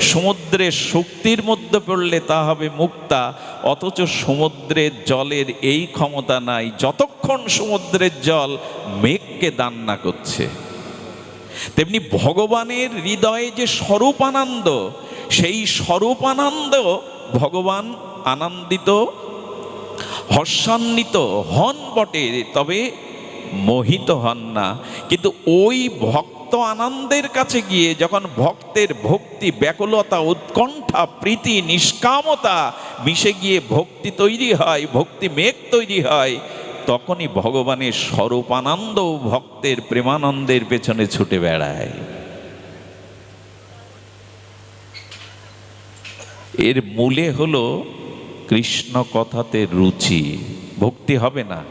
সমুদ্রের শক্তির মধ্যে পড়লে তা হবে মুক্তা, অথচ সমুদ্রের জলের এই ক্ষমতা নাই যতক্ষণ সমুদ্রের জল মেঘকে দান না করছে। তেমনি ভগবানের হৃদয়ে যে স্বরূপ আনন্দ, সেই স্বরূপ আনন্দ ভগবান আনন্দিত হর্ষান্বিত হন বটে, তবে মোহিত হন না। কিন্তু ওই ভক্ত আনন্দের কাছে গিয়ে যখন ভক্তের ভক্তি, ব্যাকুলতা, উৎকণ্ঠা, প্রীতি, নিষ্কামতা মিশে গিয়ে ভক্তি তৈরি হয়, ভক্তি মেঘ তৈরি হয়, তখনই ভগবানের স্বরূপ আনন্দ ভক্তের প্রেমানন্দের পেছনে ছুটে বেড়ায়। এর মূলে হলো কৃষ্ণ কথাতে রুচি। ভক্তি হবে না,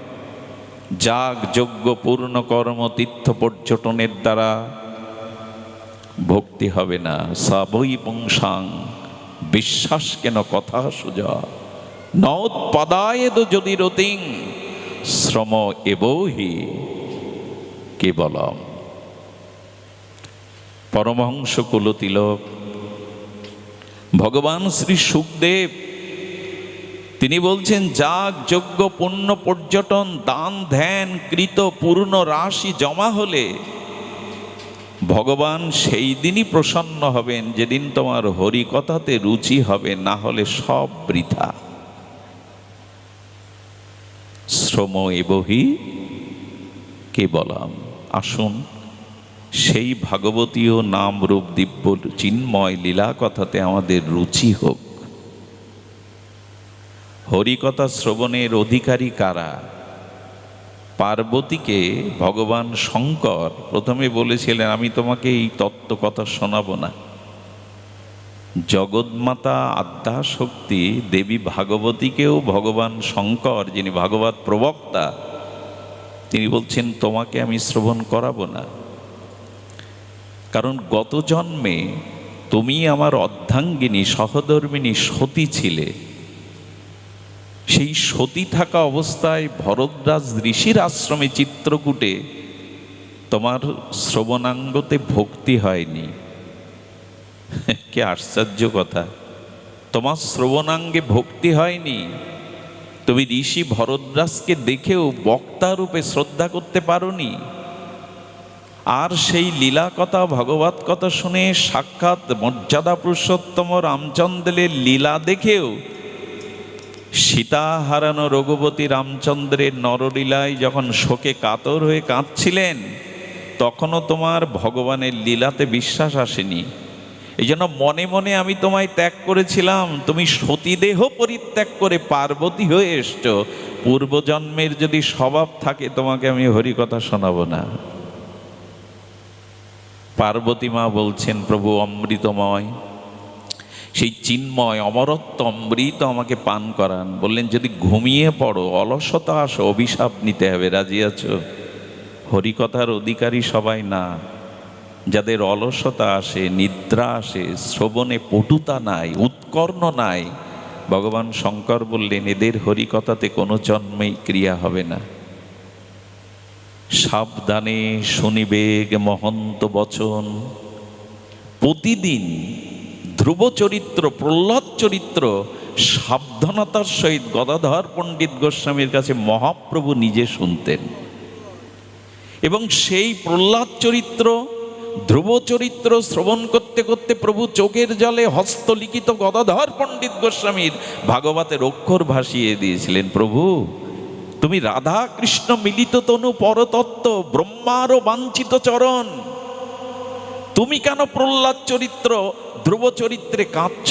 যাগ যজ্ঞ পূর্ণ কর্ম তীর্থ পর্যটনের দ্বারা ভক্তি হবে না। সাবৈ পুংসাং বিশ্বাস কেন কথা সুজা নৎপদায়েদ যদি রতিং শ্রম এবহি কেবলম। পরমহংস কুলতিলক ভগবান শ্রী সুখদেব তিনি বলছেন, যাগ যজ্ঞ পুণ্য পর্যটন দান ধ্যান কৃত পূর্ণ রাশি জমা হলে ভগবান সেই দিনই প্রসন্ন হবেন যেদিন তোমার হরিকথাতে রুচি হবে, না হলে সব বৃথা। শ্রম এবহি কেবলম। আসুন সেই ভাগবতীয় নাম রূপ দিব্য চিন্ময় লীলা কথাতে আমাদের রুচি হোক। হরিকথা শ্রবণের অধিকারী কারা? পার্বতীকে ভগবান শঙ্কর প্রথমে বলেছিলেন, আমি তোমাকে এই তত্ত্ব কথা শোনাবো না। জগৎমাতা আদ্যা শক্তি দেবী ভাগবতীকেও ভগবান শঙ্কর, যিনি ভাগবত প্রবক্তা, তিনি বলছেন তোমাকে আমি শ্রবণ করাবো না। কারণ গত জন্মে তুমি আমার অর্ধাঙ্গিনী সহধর্মিনী সতী ছিলে। সেই সতী থাকা অবস্থায় ভরদ্বাজ ঋষির আশ্রমে চিত্রকূটে তোমার শ্রবণাঙ্গতে ভক্তি হয়নি। কি আশ্চর্য কথা! তোমার শ্রবণাঙ্গে ভক্তি হয়নি। তুমি ঋষি ভরদ্বাজকে দেখেও বক্তা রূপে শ্রদ্ধা করতে পারোনি। আর সেই লীলা কথা, ভগবত কথা শুনে সাক্ষাৎ মর্যাদা পুরুষোত্তম রামচন্দ্রের লীলা দেখেও সীতা হারানো রঘুপতি রামচন্দ্রের নরলীলায় যখন শোকে কাতর হয়ে কাঁদছিলেন, তখনও তোমার ভগবানের লীলাতে বিশ্বাস আসেনি। এই জন্য মনে মনে আমি তোমায় ত্যাগ করেছিলাম। তুমি সতীদেহ পরিত্যাগ করে পার্বতী হয়ে এসছো। পূর্বজন্মের যদি স্বভাব থাকে তোমাকে আমি হরিকথা শোনাবো না। পার্বতী মা বলছেন, প্রভু অমৃতময়, সেই চিন্ময় অমরত্ব অমৃত আমাকে পান করান। বললেন, যদি ঘুমিয়ে পড়ো, অলসতা আসো, অভিশাপ নিতে হবে। রাজি আছো? হরিকথার অধিকারী সবাই না। যাদের অলসতা আসে, নিদ্রা আসে, শ্রবণে পটুতা নাই, উৎকর্ণ নাই, ভগবান শঙ্কর বললেন এদের হরিকথাতে কোনো জন্মেই ক্রিয়া হবে না। সাবধানে শুনিবেগ মহন্ত বচন। প্রতিদিন ধ্রুব চরিত্র, প্রহ্লাদ চরিত্র সাবধানতার সহিত গদাধর পণ্ডিত গোস্বামীর কাছে মহাপ্রভু নিজে শুনতেন। এবং সেই প্রহ্লাদ চরিত্র, ধ্রুব চরিত্র শ্রবণ করতে করতে প্রভু চোখের জলে হস্তলিখিত গদাধর পণ্ডিত গোস্বামীর ভাগবতের অক্ষর ভাসিয়ে দিয়েছিলেন। প্রভু, তুমি রাধা কৃষ্ণ মিলিত তনু পরতত্ত্ব, ব্রহ্মারও বাঞ্ছিত চরণ, তুমি কেন প্রহ্লাদ চরিত্র, ধ্রুব চরিত্রে কাঁদছ?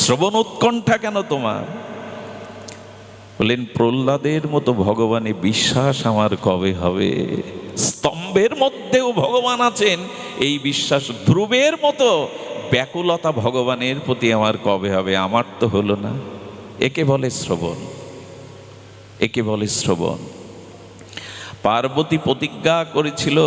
শ্রবণ উৎকণ্ঠা কেন তোমার? বলেন, প্রহ্লাদের মতো ভগবানে বিশ্বাস আমার কবে হবে? স্তম্ভের মধ্যেও ভগবান আছেন এই বিশ্বাস। ধ্রুবের মতো ব্যাকুলতা ভগবানের প্রতি আমার কবে হবে? আমার তো হলো না। একে বলে শ্রবণ, একে বলে শ্রবণ। পার্বতী প্রতিজ্ঞা করেছিল,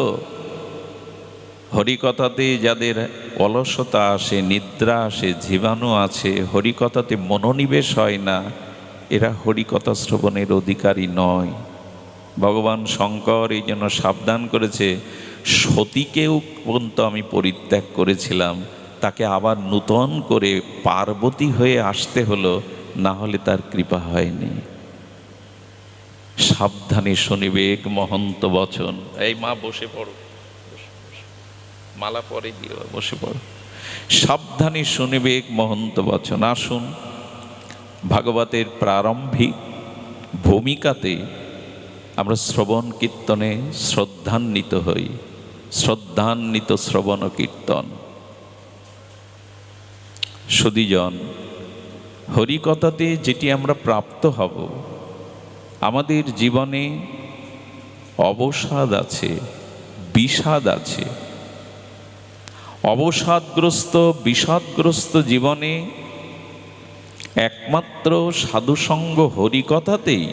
হরিকথাতে যাদের অলসতা আসে, নিদ্রা আসে, জীবাণু আছে, হরিকথাতে মনোনিবেশ হয় না, এরা হরিকথা শ্রবণের অধিকারী নয়। ভগবান শঙ্কর এই জন্য সাবধান করেছে, সতীকেও পর্যন্ত আমি পরিত্যাগ করেছিলাম, তাকে আবার নূতন করে পার্বতী হয়ে আসতে হলো, না হলে তার কৃপা হয়নি। সাবধানে শুনিবেক মহন্ত বচন। এই মা বসে পড়ো, মালা পরে দিও, বসে পড়ো। সাবধানে শুনিবেক মহন্ত বচন। আসুন ভাগবতের প্রারম্ভিক ভূমিকাতে আমরা শ্রবণ কীর্তনে শ্রদ্ধান্বিত হই। শ্রদ্ধান্বিত শ্রবণ কীর্তন। সুধীজন, হরিকথাতে যেটি আমরা প্রাপ্ত হব, আমাদের জীবনে অবসাদ আছে, বিষাদ আছে। অবসাদগ্রস্ত বিষাদগ্রস্ত জীবনে একমাত্র সাধুসঙ্গ হরিকথাতেই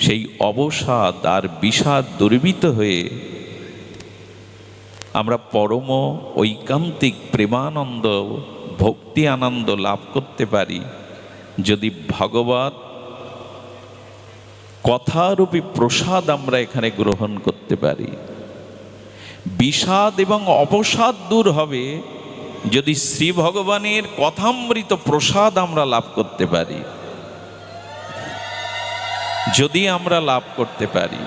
সেই অবসাদ আর বিষাদ দুর্বিত হয়ে আমরা পরম ঐকান্তিক প্রেমানন্দ, ভক্তি আনন্দ লাভ করতে পারি, যদি ভগবত কথারূপী প্রসাদ আমরা এখানে গ্রহণ করতে পারি। বিষাদ এবং অবসাদ দূর হবে যদি শ্রী ভগবানের কথামৃত প্রসাদ আমরা লাভ করতে পারি। যদি আমরা লাভ করতে পারি,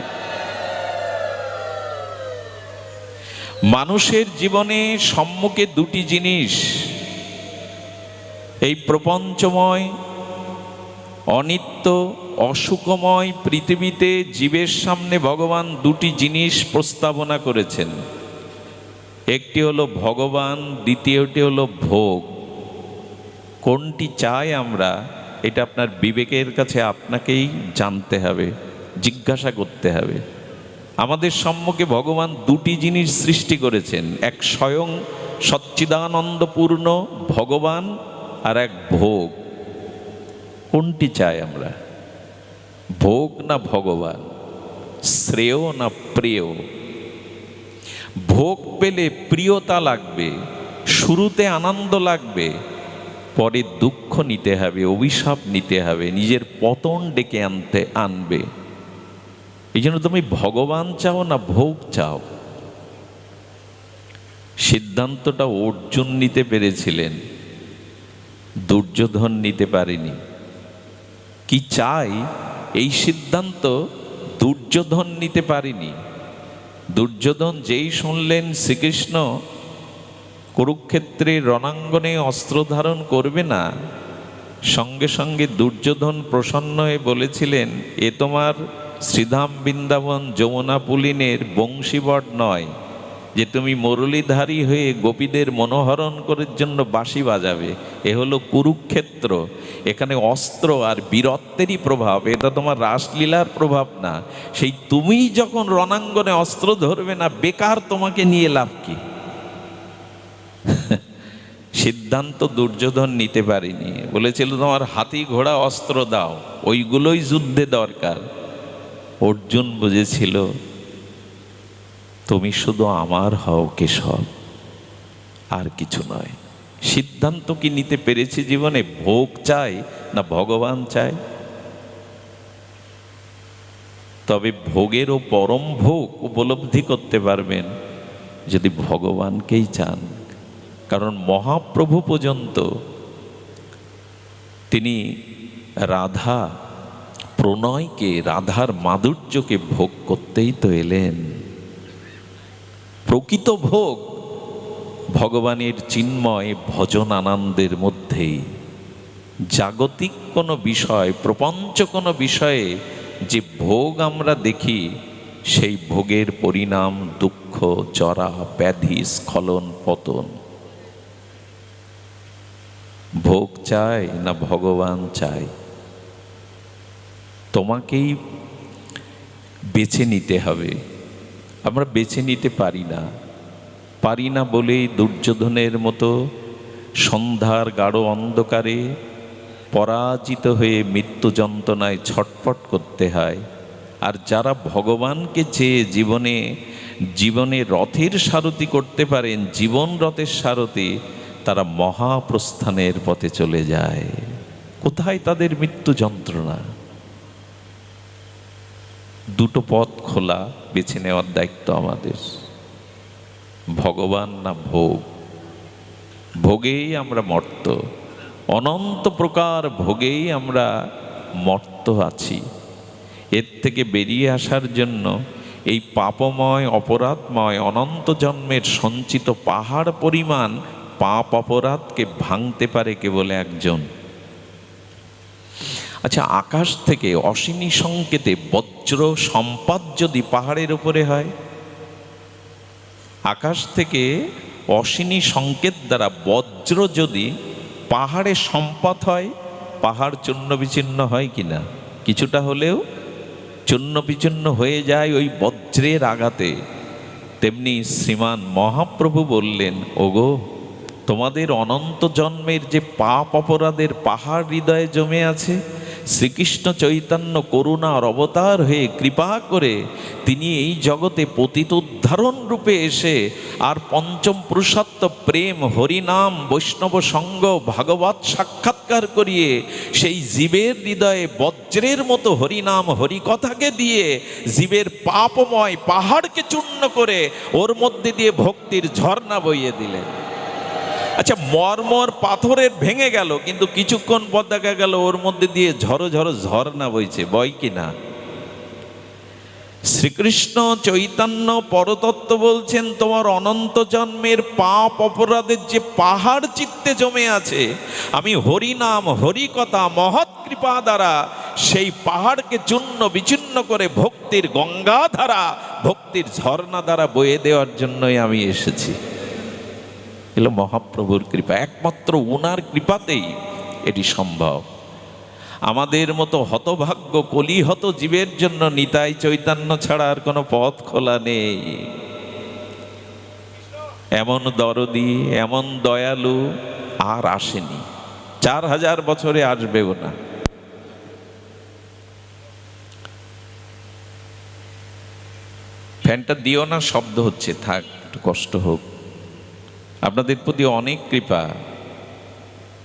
মানুষের জীবনে সম্মুখে দুটি জিনিস, এই প্রপঞ্চময় অনিত্য অসুখময় পৃথিবীতে জীবের সামনে ভগবান দুটি জিনিস প্রস্তাবনা করেছেন। একটি হলো ভগবান, দ্বিতীয়টি হলো ভোগ। কোনটি চাই আমরা, এটা আপনার বিবেকের কাছে আপনাকেই জানতে হবে, জিজ্ঞাসা করতে হবে। আমাদের সম্মুখে ভগবান দুটি জিনিস সৃষ্টি করেছেন, এক স্বয়ং সচ্চিদানন্দপূর্ণ ভগবান আর এক ভোগ। কোনটি চাই আমরা, ভোগ না ভগবান, শ্রেয় না প্রিয়? ভোগ পেলে প্রিয়তা লাগবে, শুরুতে আনন্দ লাগবে, পরে দুঃখ নিতে হবে, অভিশাপ নিতে হবে, নিজের পতন ডেকে আনবে। এই জন্য তুমি ভগবান চাও না ভোগ চাও? সিদ্ধান্তটা অর্জুন নিতে পেরেছিলেন, দুর্যোধন নিতে পারেনি। কি চাই এই সিদ্ধান্ত দুর্যোধন নিতে পারেনি। দুর্যোধন যেই শুনলেন শ্রীকৃষ্ণ কুরুক্ষেত্রের রণাঙ্গনে অস্ত্র ধারণ করবে না, সঙ্গে সঙ্গে দুর্যোধন প্রসন্ন হয়ে বলেছিলেন, এ তোমার শ্রীধাম বৃন্দাবন যমুনা পুলিনের বংশীবট নয় যে তুমি মুরলীধারী হয়ে গোপীদের মনোহরণ করার জন্য বাঁশি বাজাবে। এ হলো কুরুক্ষেত্র, এখানে অস্ত্র আর বীরত্বেরই প্রভাব, এটা তোমার রাসলীলার প্রভাব না। সেই তুমি যখন রণাঙ্গনে অস্ত্র ধরবে না, বেকার তোমাকে নিয়ে লাভ কি? সিদ্ধান্ত দুর্যোধন নিতে পারেনি, বলেছিল তোমার হাতি ঘোড়া অস্ত্র দাও, ওইগুলোই যুদ্ধে দরকার। অর্জুন বুঝেছিল তুমি শুধু আমার হও কেশব, আর কিছু নয়। সিদ্ধান্ত কি নিতে পেরেছি জীবনে, ভোগ চাই না ভগবান চাই? তবে ভোগেরও পরম ভোগ উপলব্ধি করতে পারবেন যদি ভগবানকেই চান। কারণ মহাপ্রভু পর্যন্ত তিনি রাধা প্রণয়কে, রাধার মাধুর্যকে ভোগ করতেই তো এলেন। প্রকৃত ভোগ ভগবানের চিন্ময় ভজন আনন্দের মধ্যেই। জাগতিক কোনো বিষয়, প্রপঞ্চ কোনো বিষয়ে যে ভোগ আমরা দেখি, সেই ভোগের পরিণাম দুঃখ, জরা, ব্যাধি, স্খলন, পতন। ভোগ চাই না ভগবান চাই? তোমাকেই বেছে নিতে হবে। আমরা বেছে নিতে পারি না বলেই দুর্যোধনের মতো সন্ধ্যার গাঢ় অন্ধকারে পরাজিত হয়ে মৃত্যু যন্ত্রণায় ছটফট করতে হয়। আর যারা ভগবানকে চেয়ে জীবনে রথের সারথি করতে পারেন, জীবন রথের সারথি, তারা মহাপ্রস্থানের পথে চলে যায়। কোথায় তাদের মৃত্যু যন্ত্রণা? দুটো পথ খোলা, বেছে নেওয়ার দায়িত্ব আমাদের, ভগবান না ভোগ। ভোগেই আমরা মর্ত, অনন্ত প্রকার ভোগেই আমরা মর্ত আছি। এর থেকে বেরিয়ে আসার জন্য এই পাপময় অপরাধময় অনন্ত জন্মের সঞ্চিত পাহাড় পরিমাণ পাপ অপরাধকে ভাঙতে পারে কেবল একজন। আচ্ছা, আকাশ থেকে অসীমী সংকেতে বজ্র সম্পদ যদি পাহাড়ের উপরে হয়, আকাশ থেকে অসীমী সংকেত দ্বারা বজ্র যদি পাহাড়ে সম্পদ হয়, পাহাড় চূর্ণ বিচ্ছিন্ন হয় কিনা? কিছুটা হলেও চূর্ণ বিচ্ছিন্ন হয়ে যায় ওই বজ্রের আঘাতে। তেমনি শ্রীমান মহাপ্রভু বললেন, ওগো, তোমাদের অনন্ত জন্মের যে পাপ অপরাধের পাহাড় হৃদয়ে জমে আছে, শ্রীকৃষ্ণ চৈতন্য করুণার অবতার হয়ে কৃপা করে তিনি এই জগতে পতিত উদ্ধারণ রূপে এসে আর পঞ্চম পুরুষত্ব প্রেম হরিনাম বৈষ্ণব সঙ্গ ভাগবত সাক্ষাৎকার করিয়ে সেই জীবের হৃদয়ে বজ্রের মতো হরিনাম হরিকথাকে দিয়ে জীবের পাপময় পাহাড়কে চূর্ণ করে ওর মধ্যে দিয়ে ভক্তির ঝর্ণা বইয়ে দিলেন। আচ্ছা, মর্মর পাথরের ভেঙে গেল, কিন্তু কিছুক্ষণ পর দেখা গেল ওর মধ্যে দিয়ে ঝরো ঝরো ঝর্ণা বইছে, বয় কিনা? শ্রীকৃষ্ণ চৈতন্য পরতত্ত্ব বলছেন, তোমার অনন্ত জন্মের পাপ অপরাধের যে পাহাড় চিত্তে জমে আছে, আমি হরিনাম হরিকথা মহৎ কৃপা দ্বারা সেই পাহাড়কে চূর্ণ বিচূর্ণ করে ভক্তির গঙ্গা ধারা ভক্তির ঝর্ণা দ্বারা বয়ে দেওয়ার জন্যই আমি এসেছি। এলো মহাপ্রভুর কৃপা, একমাত্র ওনার কৃপাতেই এটি সম্ভব। আমাদের মতো হতভাগ্য কলিহত জীবের জন্য নিতাই চৈতন্য ছাড়া আর কোনো পথ খোলা নেই। এমন দরদি, এমন দয়ালু আর আসেনি, 4000 বছরে আসবেও না। ফ্যানটা দিও না, শব্দ হচ্ছে, থাক, একটু কষ্ট হোক। আপনাদের প্রতি অনেক কৃপা।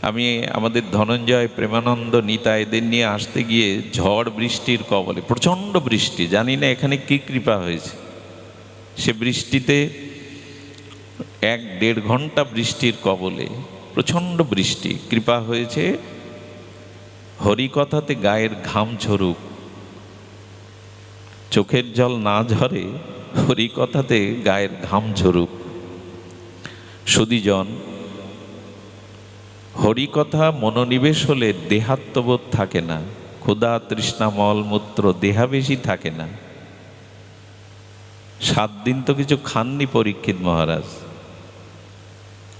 আমি আমাদের ধনঞ্জয়, প্রেমানন্দ, নিতা এদের নিয়ে আসতে গিয়ে ঝড় বৃষ্টির কবলে, প্রচণ্ড বৃষ্টি, জানি না এখানে কি কৃপা হয়েছে। সে বৃষ্টিতে 1-1.5 ঘন্টা বৃষ্টির কবলে, প্রচণ্ড বৃষ্টি, কৃপা হয়েছে হরিকথাতে গায়ের ঘাম ঝরুক, চোখের জল না ঝরে, হরিকথাতে গায়ের ঘাম ঝরুক। সুধীজন, হরিকথা মনোনিবেশ হলে দেহাত্মবোধ থাকে না, ক্ষুধা তৃষ্ণা মলমূত্র দেহাবেশী থাকে না। 7 দিন তো কিছু খাননি পরীক্ষিত মহারাজ,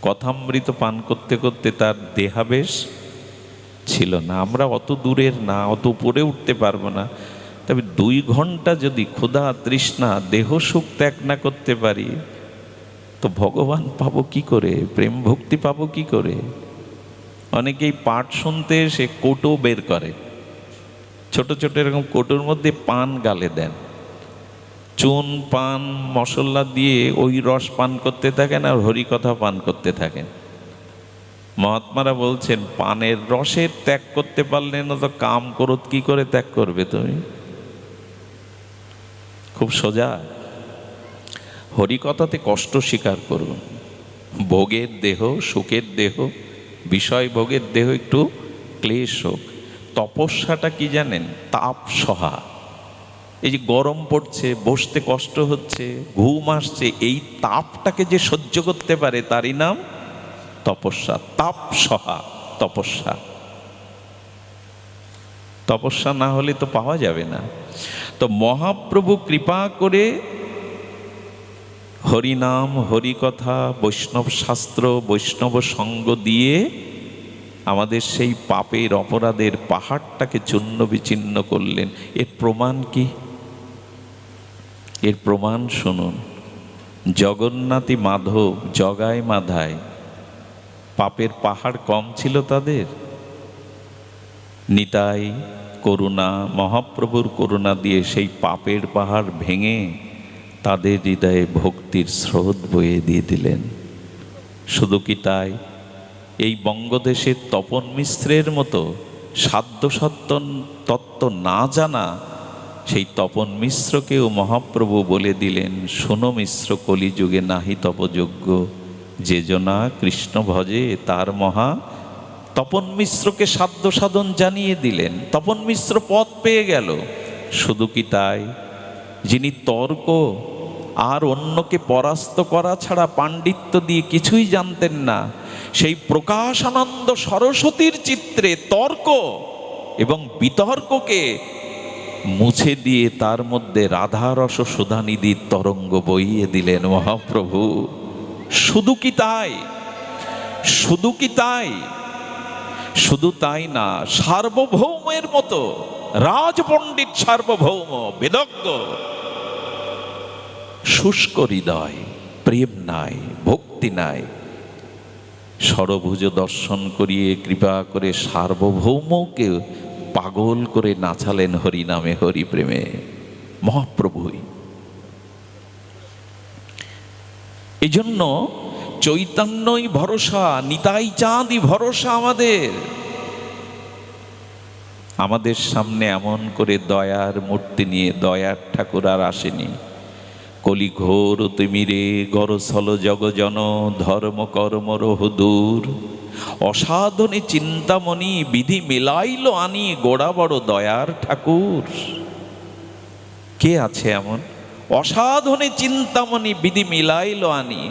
কথামৃত পান করতে করতে তার দেহাবেশ ছিল না। আমরা অত দূরের না, অত উপরে উঠতে পারবো না, তবে 2 ঘন্টা যদি ক্ষুধা তৃষ্ণা দেহ সুখ ত্যাগ না করতে পারি, তো ভগবান পাবো কি করে, প্রেম ভক্তি পাবো কি করে? অনেকেই পাঠ শুনতে এসে কোটো বের করে, ছোট ছোট এরকম কোটোর মধ্যে পান গালে দেন, চুন পান মশলা দিয়ে ওই রস পান করতে থাকেন আর হরিকথা পান করতে থাকেন। মহাত্মারা বলছেন, পানের রসের ত্যাগ করতে পারলে না তো কাম ক্রোধ কি করে ত্যাগ করবে তুমি? খুব সোজা, হরিকথাতে কষ্ট স্বীকার করুন। ভোগের দেহ, সুখের দেহ, বিষয় ভোগের দেহ একটু ক্লেশ হোক। তপস্যাটা কি জানেন? তাপ সহা। এই যে গরম পড়ছে, বসতে কষ্ট হচ্ছে, ঘুম আসছে, এই তাপটাকে যে সহ্য করতে পারে তারই নাম তপস্যা। তাপ সহা তপস্যা। তপস্যা না হলে তো পাওয়া যাবে না। তো মহাপ্রভু কৃপা করে হরিনাম হরিকথা বৈষ্ণব শাস্ত্র বৈষ্ণব সঙ্গ দিয়ে আমাদের সেই পাপের অপরাধের পাহাড়টাকে চূর্ণ বিচ্ছিন্ন করলেন। এর প্রমাণ কি? এর প্রমাণ শুনুন। জগন্নাথী মাধব জগায় মাধায় পাপের পাহাড় কম ছিল তাদের? নিতাই করুণা, মহাপ্রভুর করুণা দিয়ে সেই পাপের পাহাড় ভেঙে তাদের হৃদয়ে ভক্তির স্রোত বয়ে দিয়ে দিলেন। শুধু কি তাই, এই বঙ্গদেশের তপন মিশ্রের মতো সাধ্য সত্য তত্ত্ব না জানা সেই তপন মিশ্রকেও মহাপ্রভু বলে দিলেন, শোনো মিশ্র, কলিযুগে নাহি তপযোগ্য, যে জনা কৃষ্ণ ভজে তার মহা। তপন মিশ্রকে সাধ্য সাধন জানিয়ে দিলেন, তপন মিশ্র পথ পেয়ে গেল। শুধু কি তাই, যিনি তর্ক আর অন্যকে পরাস্ত করা ছাড়া পাণ্ডিত্য দিয়ে কিছুই জানতেন না, সেই প্রকাশানন্দ সরস্বতীর চিত্রে তর্ক এবং বিতর্ককে মুছে দিয়ে তার মধ্যে রাধারস সুধানিধির তরঙ্গ বইয়ে দিলেন মহাপ্রভু। শুধু কি তাই, শুধু কি তাই, শুধু তাই না, সার্বভৌমের মতো রাজপণ্ডিত সার্বভৌম বেদজ্ঞ, শুষ্ক হৃদয়, প্রেম নাই, ভক্তি নাই, ষড়ভুজ দর্শন করিয়ে কৃপা করে সার্বভৌমকে পাগল করে নাচালেন হরি নামে হরি প্রেমে মহাপ্রভুই। এই জন্য চৈতন্যই ভরসা, নিতাই চাঁদই ভরসা আমাদের। আমাদের সামনে এমন করে দয়ার মূর্তি নিয়ে দয়ার ঠাকুর আর আসেনি। কলি ঘোর তিমিরে গরসল জগজন ধর্ম কর্ম রহুদূর, অসাধনে চিন্তামণি বিধি মেলাইল আনি গোড়া বড় দয়ার ঠাকুর। কে আছে এমন? অসাধনে চিন্তামণি বিধি মিলাইল আনি,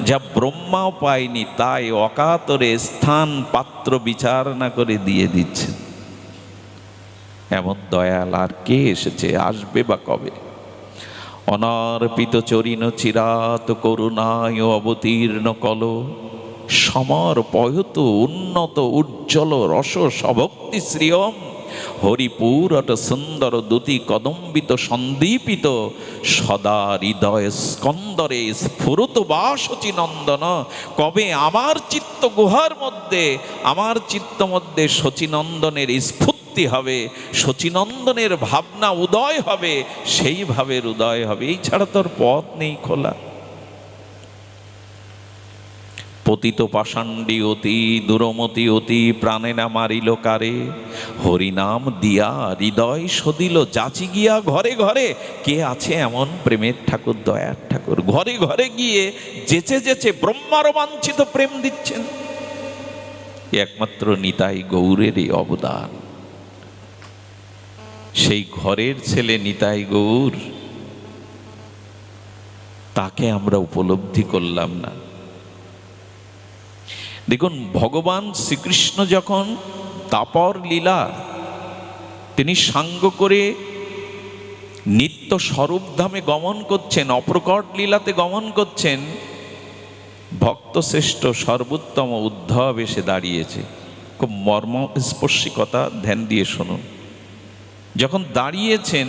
যা ব্রহ্মাও পায়নি তাই অকাতরে স্থান পাত্র বিচার না করে দিয়ে দিচ্ছেন। এমন দয়াল আর কে এসেছে, আসবে বা কবে? অনার্পিত চরিণ চিরাত করুণায় অবতীর্ণ কল, সমর পয়ত উন্নত উজ্জ্বল রস সভক্তি শ্রিয়ম, হরিপুরট সুন্দর দুতি কদম্বিত সন্দীপিত, সদা হৃদয় স্কন্দরে স্ফুরত বা শচীনন্দন। কবে আমার চিত্ত গুহার মধ্যে, আমার চিত্ত মধ্যে শচীনন্দনের স্ফূর্তি হবে, শচীনন্দনের ভাবনা উদয় হবে, সেই ভাবের উদয় হবে। এই ছাড়া তোর পথ নেই খোলা। পতিত পাষাণ্ডী অতি দুরমতি অতি প্রাণে না মারিল কারে, হরিনাম দিয়া হৃদয় সদিল যাচি গিয়া ঘরে ঘরে। কে আছে এমন প্রেমের ঠাকুর, দয়ার ঠাকুর? ঘরে ঘরে গিয়ে যেচে যেচে ব্রহ্মার বাঞ্ছিত প্রেম দিচ্ছেন। একমাত্র নিতাই গৌরেরই অবদান। সেই ঘরের ছেলে নিতাই গৌর, তাকে আমরা উপলব্ধি করলাম না। দেখুন, ভগবান শ্রীকৃষ্ণ যখন দাপর লীলা তিনি সাঙ্গ করে নিত্য স্বরূপধামে গমন করছেন, অপ্রকট লীলাতে গমন করছেন, ভক্তশ্রেষ্ঠ সর্বোত্তম উদ্ধব এসে দাঁড়িয়েছে। খুব মর্মস্পর্শী কথা, ধ্যান দিয়ে শুনুন। যখন দাঁড়িয়েছেন,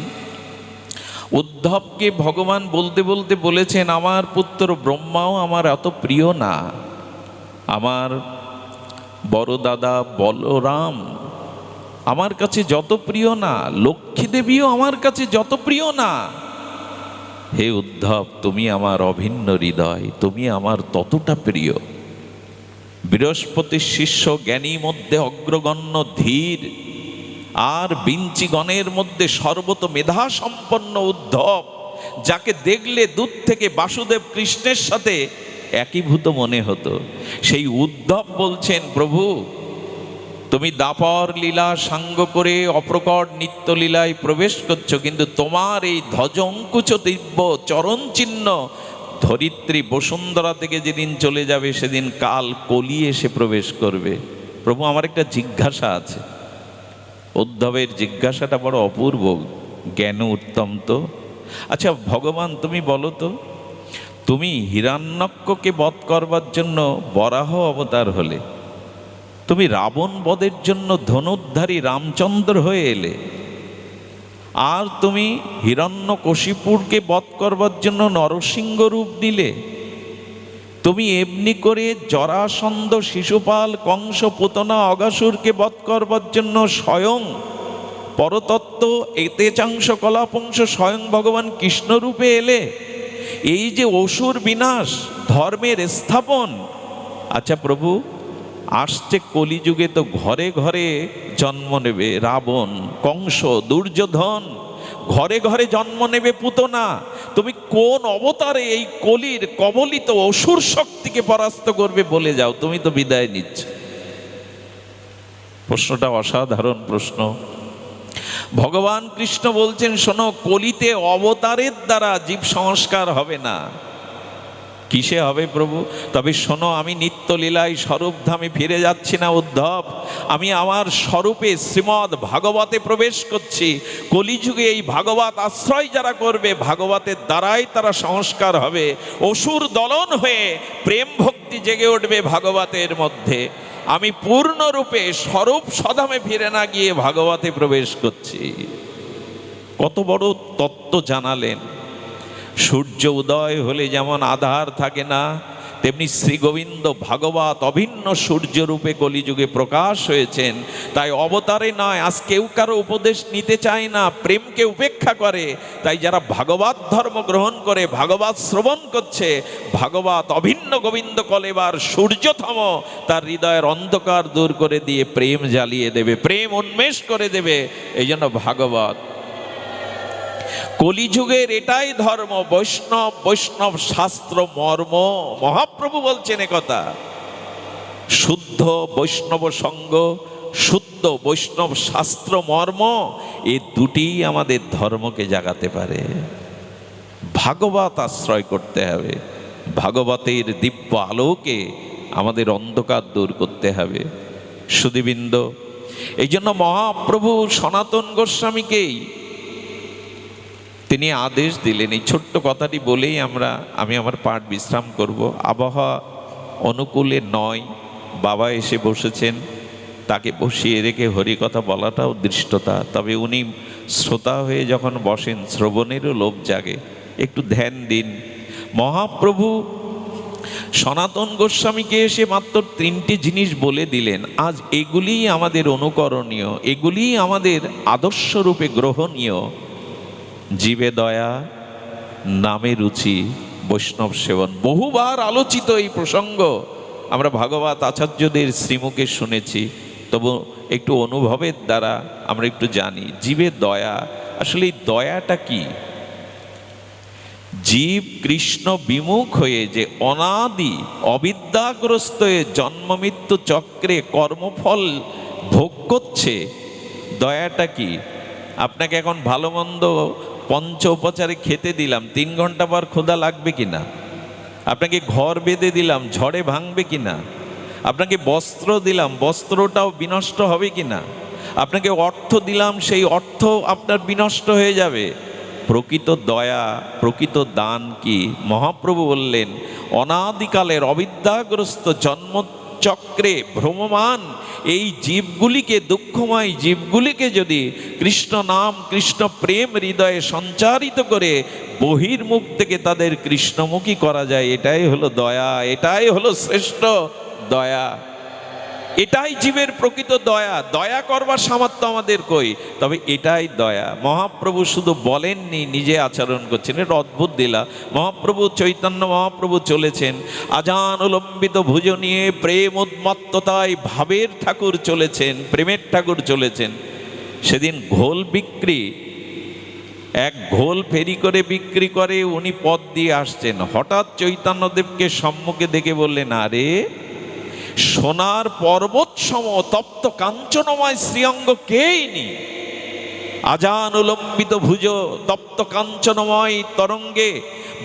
উদ্ধবকে ভগবান বলতে বলতে বলেছেন, আমার পুত্র ব্রহ্মাও আমার এত প্রিয় না, আমার বড় দাদা বলরাম আমার কাছে যত প্রিয় না, লক্ষ্মী দেবীও আমার কাছে যত প্রিয় না। হে উদ্ধব, তুমি আমার অভিন্ন হৃদয়, তুমি আমার ততটা প্রিয়। বৃহস্পতির শিষ্য, জ্ঞানী মধ্যে অগ্রগণ্য ধীর, আর বিঞ্চিগণের মধ্যে সর্বত মেধা সম্পন্ন উদ্ধব, যাকে দেখলে দূর থেকে বাসুদেব কৃষ্ণের সাথে একীভূত মনে হতো, সেই উদ্ধব বলছেন, প্রভু তুমি দাপর লীলা সাঙ্গ করে অপ্রকট নিত্যলীলায় প্রবেশ করছো, কিন্তু তোমার এই ধ্বজ অঙ্কুচ দিব্য চরণ চিহ্ন ধরিত্রী বসুন্ধরা থেকে যেদিন চলে যাবে, সেদিন কাল কলি এসে প্রবেশ করবে। প্রভু, আমার একটা জিজ্ঞাসা আছে। উদ্ধবের জিজ্ঞাসাটা বড় অপূর্ব, জ্ঞান উত্তম তো। আচ্ছা ভগবান, তুমি বলো তো, তুমি হিরণ্যককে বধ করবার জন্য বরাহ অবতার হলে, তুমি রাবণ বধের জন্য ধনুর্ধারী রামচন্দ্র হয়ে এলে, আর তুমি হিরণ্যকশিপুরকে বধ করবার জন্য নরসিংহ রূপ নিলে, তুমি এমনি করে জরাসন্ধ, শিশুপাল, কংস, পুতনা, অগাসুরকে বধ করবার জন্য স্বয়ং পরতত্ত্ব এতেচাংশ কলাপংশ স্বয়ং ভগবান কৃষ্ণরূপে এলে। এই যে অসুর বিনাশ, ধর্মের স্থাপন। আচ্ছা প্রভু, আসছে কলিযুগে তো ঘরে ঘরে জন্ম নেবে রাবণ, কংস, দুর্যোধন। ঘরে ঘরে জন্ম নেবে পুতনা। তুমি কোন অবতারে এই কলির কবলিত অসুর শক্তিকে পরাস্ত করবে বলে যাও, তুমি তো বিদায় নিচ্ছ। প্রশ্নটা অসাধারণ প্রশ্ন। ভগবান কৃষ্ণ বলছেন, শোনো, কলিতে অবতারের দ্বারা জীব সংস্কার হবে না। কিসে হবে প্রভু? তবে শোনো, আমি নিত্যলীলায় স্বরূপধামে ফিরে যাচ্ছি না উদ্ধব, আমি আমার স্বরূপে শ্রীমদ্ ভাগবতে প্রবেশ করছি। কলিযুগে এই ভাগবত আশ্রয় যারা করবে, ভাগবতের দ্বারাই তারা সংস্কার হবে। অসুর দলন হয়ে প্রেম ভক্তি জেগে উঠবে ভাগবতের মধ্যে। আমি পূর্ণরূপে স্বরূপ সধামে ফিরে না গিয়ে ভাগবতে প্রবেশ করছি। কত বড় তত্ত্ব জানালেন। সূর্য উদয় হলে যেমন আধার থাকে না, তেমনি শ্রী গোবিন্দ ভাগবত অভিন্ন সূর্যরূপে কলিযুগে প্রকাশ হয়েছেন। তাই অবতারে নয়, আজ কেউ কারো উপদেশ নিতে চায় না, প্রেমকে উপেক্ষা করে। তাই যারা ভাগবত ধর্ম গ্রহণ করে, ভাগবত শ্রবণ করছে, ভাগবত অভিন্ন গোবিন্দ কলেবার সূর্যতম তার হৃদয়ের অন্ধকার দূর করে দিয়ে প্রেম জ্বালিয়ে দেবে, প্রেম উন্মেষ করে দেবে। এই জন্য ভাগবত কলিযুগের এটাই ধর্ম। বৈষ্ণব, বৈষ্ণব শাস্ত্র মর্ম। মহাপ্রভু বলছেন একথা। শুদ্ধ বৈষ্ণব সঙ্গ, শুদ্ধ বৈষ্ণব শাস্ত্র মর্ম, এই দুটি আমাদের ধর্মকে জাগাতে পারে। ভাগবত আশ্রয় করতে হবে, ভাগবতের দিব্য আলোকে আমাদের অন্ধকার দূর করতে হবে। সুধীবৃন্দ, এই জন্য মহাপ্রভু সনাতন গোস্বামীকেই তিনি আদেশ দিলেন। এই ছোট্ট কথাটি বলেই আমি আমার পাঠ বিশ্রাম করব। আবহাওয়া অনুকূলে নয়, বাবা এসে বসেছেন, তাকে বসিয়ে রেখে হরিকথা বলাটাও দৃষ্টতা। তবে উনি শ্রোতা হয়ে যখন বসেন, শ্রবণেরও লোভ জাগে। একটু ধ্যান দিন। মহাপ্রভু সনাতন গোস্বামীকে এসে মাত্র 3টি জিনিস বলে দিলেন। আজ এগুলিই আমাদের অনুকরণীয়, এগুলিই আমাদের আদর্শরূপে গ্রহণীয়। জীবে দয়া, নামে রুচি, বৈষ্ণব সেবন। বহুবার আলোচিত এই প্রসঙ্গ আমরা ভাগবত আচার্যদের শ্রীমুখে শুনেছি, তবু একটু অনুভবের দ্বারা আমরা একটু জানি। জীবে দয়া, আসলে এই দয়াটা কি? জীব কৃষ্ণ বিমুখ হয়ে যে অনাদি অবিদ্যাগ্রস্ত হয়ে জন্ম মৃত্যু চক্রে কর্মফল ভোগ করছে, দয়াটা কি? আপনাকে এখন ভালো মন্দ পঞ্চ উপচারে খেতে দিলাম, 3 ঘন্টা পর ক্ষুধা লাগবে কিনা? আপনাকে ঘর বেঁধে দিলাম, ঝড়ে ভাঙবে কিনা? আপনাকে বস্ত্র দিলাম, বস্ত্রটাও বিনষ্ট হবে কিনা? আপনাকে অর্থ দিলাম, সেই অর্থ আপনার বিনষ্ট হয়ে যাবে। প্রকৃত দয়া, প্রকৃত দান কি? মহাপ্রভু বললেন, অনাদিকালের অবিদ্যাগ্রস্ত জন্মচক্রে ভ্রমমান এই জীবগুলিকে, দুঃখময় জীবগুলিকে যদি কৃষ্ণ নাম, কৃষ্ণ প্রেম হৃদয়ে সঞ্চারিত করে বহির্মুখ থেকে তাদের কৃষ্ণমুখী করা যায়, এটাই হলো দয়া, এটাই হলো শ্রেষ্ঠ দয়া, এটাই জীবের প্রকৃত দয়া। দয়া করবার সামর্থ্য আমাদের কই? তবে এটাই দয়া। মহাপ্রভু শুধু বলেননি, নিজে আচরণ করছেন। এটা অদ্ভুত দিলা। মহাপ্রভু চৈতন্য মহাপ্রভু চলেছেন আজান উলম্বিত ভুজ নিয়ে, প্রেম উন্মত্ততায় ভাবের ঠাকুর চলেছেন, প্রেমের ঠাকুর চলেছেন। সেদিন ঘোল বিক্রি, এক ঘোল ফেরি করে বিক্রি করে উনি পথ দিয়ে আসছেন। হঠাৎ চৈতন্যদেবকে সম্মুখে দেখে বললেন, আরে সোনার পর্বত সম তপ্ত কাঞ্চনময় শ্রীঅঙ্গ কেই নি, আজান উলম্বিত ভুজ তপ্ত কাঞ্চনময় তরঙ্গে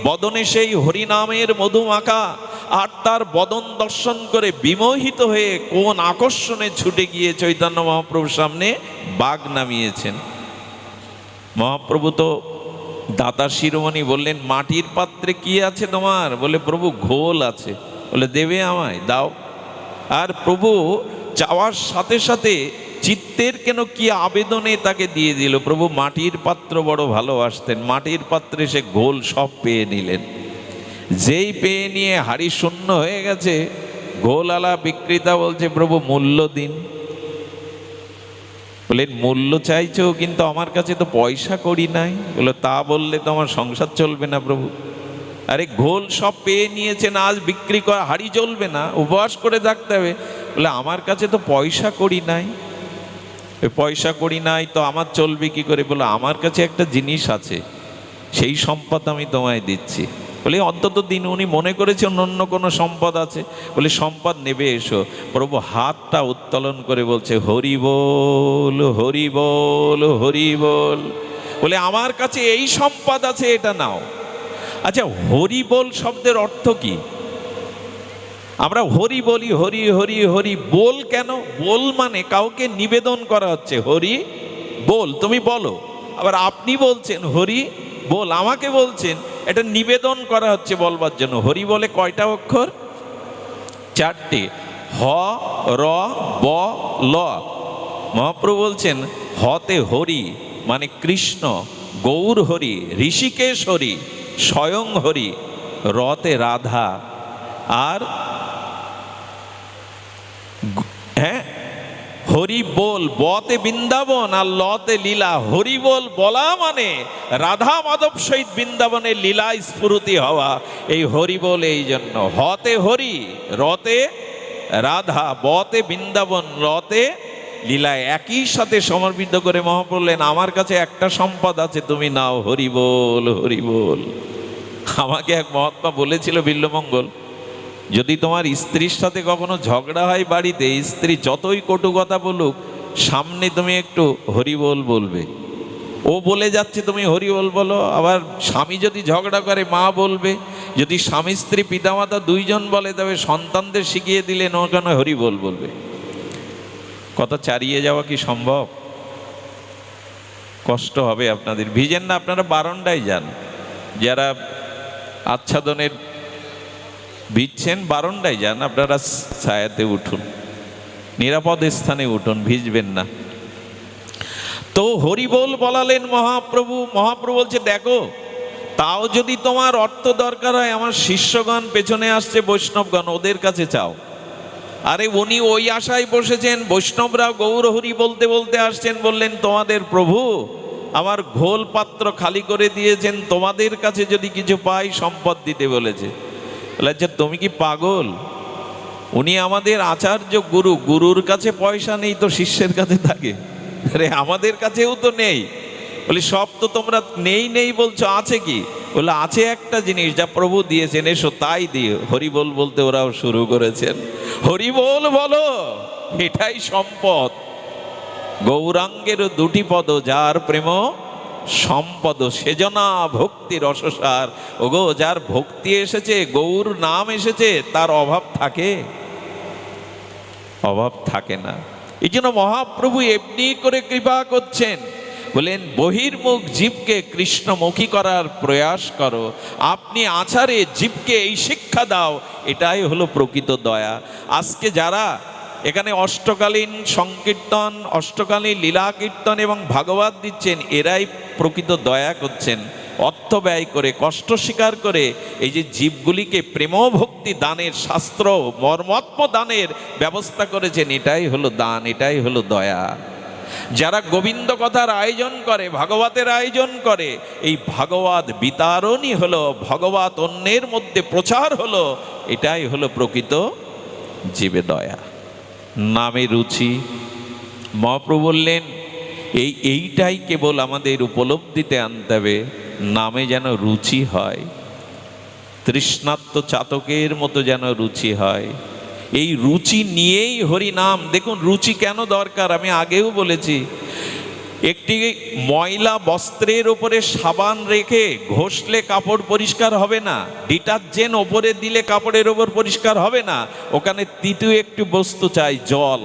বদনে সেই হরিনামের মধুমাখা। আর তার বদন দর্শন করে বিমোহিত হয়ে কোন আকর্ষণে ছুটে গিয়ে চৈতন্য মহাপ্রভুর সামনে বাগ নামিয়েছেন। মহাপ্রভু তো দাতা শিরোমণি বললেন, মাটির পাত্রে কি আছে তোমার? বলে, প্রভু ঘোল আছে। বলে, দেবে আমায়, দাও। আর প্রভু চাওয়ার সাথে সাথে চিত্তের কেন কি আবেদনে তাকে দিয়ে দিল। প্রভু মাটির পাত্র বড় ভালোবাসতেন, মাটির পাত্রে সে ঘোল সব পেয়ে নিলেন। যেই পেয়ে নিয়ে হাড়ি শূন্য হয়ে গেছে, ঘোলওয়ালা বিক্রেতা বলছে, প্রভু মূল্য দিন। বললেন, মূল্য চাইছো, কিন্তু আমার কাছে তো পয়সা করি নাই। বললো, তা বললে তো আমার সংসার চলবে না প্রভু। আরে ঘোল সব পেয়ে নিয়েছেন, আজ বিক্রি করা হাড়ি চলবে না, উপবাস করে থাকতে হবে। বলে, আমার কাছে তো পয়সা করি নাই। ওই পয়সা করি নাই তো আমার চলবে কি করে? বলে আমার কাছে একটা জিনিস আছে, সেই সম্পদ আমি তোমায় দিচ্ছি। বলে অন্তত দিন উনি মনে করেছেন অন্য কোনো সম্পদ আছে। বলে সম্পদ নেবে এসো। প্রভু হাতটা উত্তোলন করে বলছে হরি বল হরি বল হরি বল। বলে আমার কাছে এই সম্পদ আছে, এটা নাও। আচ্ছা, হরি বল শব্দের অর্থ কি? আমরা হরি বলি, হরি হরি হরি বল কেন? বল মানে কাউকে নিবেদন করা হচ্ছে, হরি বল তুমি বলো। আবার আপনি বলছেন হরি বল, আমাকে বলছেন, এটা নিবেদন করা হচ্ছে বলবার জন্য। হরি বলে কয়টা অক্ষর? 4টে, হ র ব ল। মহাপ্রভু বলছেন হতে হরি মানে কৃষ্ণ, গৌর হরি, ঋষিকেশ হরি, স্বয়ং হরি, রতে রাধা, আর হ্যাঁ হরি বল, বতে বৃন্দাবন আর লতে লীলা। হরি বল বলা মানে রাধা মাধব সহিত বৃন্দাবনের লীলা স্ফুরতি হওয়া, এই হরি বল। এই জন্য হতে হরি, রতে রাধা, বতে বৃন্দাবন, লতে লীলা একই সাথে সমর্পিত করে মহাপ্রভু বললেন আমার কাছে একটা সম্পদ আছে, তুমি নাও, হরি বল হরি বল। আমাকে এক মহাত্মা বলেছিল বিল্বমঙ্গল, যদি তোমার স্ত্রীর সাথে কখনো ঝগড়া হয় বাড়িতে, স্ত্রী যতই কটু কথা বলুক, সামনে তুমি একটু হরিবোল বলবে। ও বলে যাচ্ছে তুমি হরিবোল বলো। আবার স্বামী যদি ঝগড়া করে মা বলবে। যদি স্বামী স্ত্রী পিতামাতা দুইজন বলে, তবে সন্তানদের শিখিয়ে দিলেন ও কেন হরিবোল বলবে। কথা চারিয়ে যাওয়া কি সম্ভব? কষ্ট হবে আপনাদের। ভিজেন না, আপনারা বারান্দায় যান। যারা আচ্ছাদনের ভিজছেন বারান্দায় যান, আপনারা ছায়াতে উঠুন, নিরাপদ স্থানে উঠুন, ভিজবেন না। তো হরিবোল বলালেন মহাপ্রভু। মহাপ্রভু বলছে দেখো, তাও যদি তোমার অর্থ দরকার হয়, আমার শিষ্যগণ পেছনে আসছে, বৈষ্ণবগণ, ওদের কাছে চাও। আরে উনি ওই আশায় বসেছেন, বৈষ্ণবরা গৌর হরি বলতে বলতে আসছেন, বললেন তোমাদের প্রভু আমার ঘোল পাত্র খালি করে দিয়েছেন, তোমাদের কাছে যদি কিছু পাই সম্পদ দিতে বলেছে। বলেছে তুমি কি পাগল? উনি আমাদের আচার্য গুরু, গুরুর কাছে পয়সা নেই তো শিষ্যের কাছে থাকে? আরে আমাদের কাছেও তো নেই। বলি সব তো তোমরা নেই নেই বলছো, আছে কি? বলে আছে একটা জিনিস যা প্রভু দিয়েছেন, এসো তাই দিয়ে। হরিবোল বলতে ওরাও শুরু করেছেন। হরিবোল বলো, এটাই সম্পদ। গৌরাঙ্গের দুটি পদ, যার প্রেম সম্পদ, সেজনা ভক্তি রসসার। ওগো, যার ভক্তি এসেছে, গৌর নাম এসেছে, তার অভাব থাকে? অভাব থাকে না। এই জন্য মহাপ্রভু এমনি করে কৃপা করছেন, বলেন বহির্মুখ জীবকে কৃষ্ণমুখী করার প্রয়াস করো। আপনি আচারে জীবকে এই শিক্ষা দাও, এটাই হলো প্রকৃত দয়া। আজকে যারা এখানে অষ্টকালীন সংকীর্তন, অষ্টকালীন লীলা কীর্তন এবং ভাগবত দিচ্ছেন, এরাই প্রকৃত দয়া করছেন। অর্থ ব্যয় করে, কষ্ট স্বীকার করে এই যে জীবগুলিকে প্রেম ভক্তি দানের, শাস্ত্র মর্মাত্ম দানের ব্যবস্থা করেছেন, এটাই হলো দান, এটাই হলো দয়া। যারা গোবিন্দ কথার আয়োজন করে, ভাগবতের আয়োজন করে, এই ভাগবত বিতারণই হলো, ভগবত অন্যের মধ্যে প্রচার হলো, এটাই হলো প্রকৃত জীবে দয়া। নামে রুচি। মহাপ্রভু বললেন এইটাই কেবল আমাদের উপলব্ধিতে আনতে হবে, নামে যেন রুচি হয়, তৃষ্ণাত্ম চাতকের মতো যেন রুচি হয়। এই রুচি নিয়েই হরি নাম। দেখুন রুচি কেন দরকার, আমি আগেও বলেছি। একটি ময়লা বস্ত্রের উপরে সাবান রেখে ঘষলে কাপড় পরিষ্কার হবে না, ডিটারজেন্ট ওপরে দিলে কাপড়ের ওপর পরিষ্কার হবে না, ওখানে তৃতীয় একটি বস্তু চাই, জল।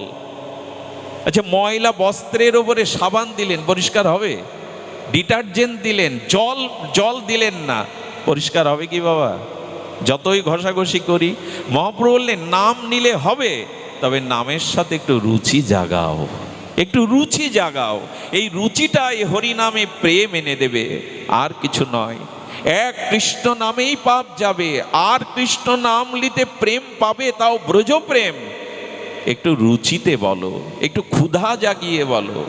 আচ্ছা, ময়লা বস্ত্রের ওপরে সাবান দিলেন, পরিষ্কার হবে? ডিটারজেন্ট দিলেন, জল দিলেন না, পরিষ্কার হবে কি বাবা? যতই ঘষাঘষি করি। মহাপ্রভু বললেন নাম নিলে হবে, তবে নামের সাথে একটু রুচি জাগাও, একটু রুচি জাগাও। এই রুচিটাই হরি নামে প্রেম এনে দেবে, আর কিছু নয়। এক কৃষ্ণ নামেই পাপ যাবে, আর কৃষ্ণ নাম নিতে প্রেম পাবে, তাও ব্রজ প্রেম। একটু রুচিতে বলো, একটু ক্ষুধা জাগিয়ে বলো।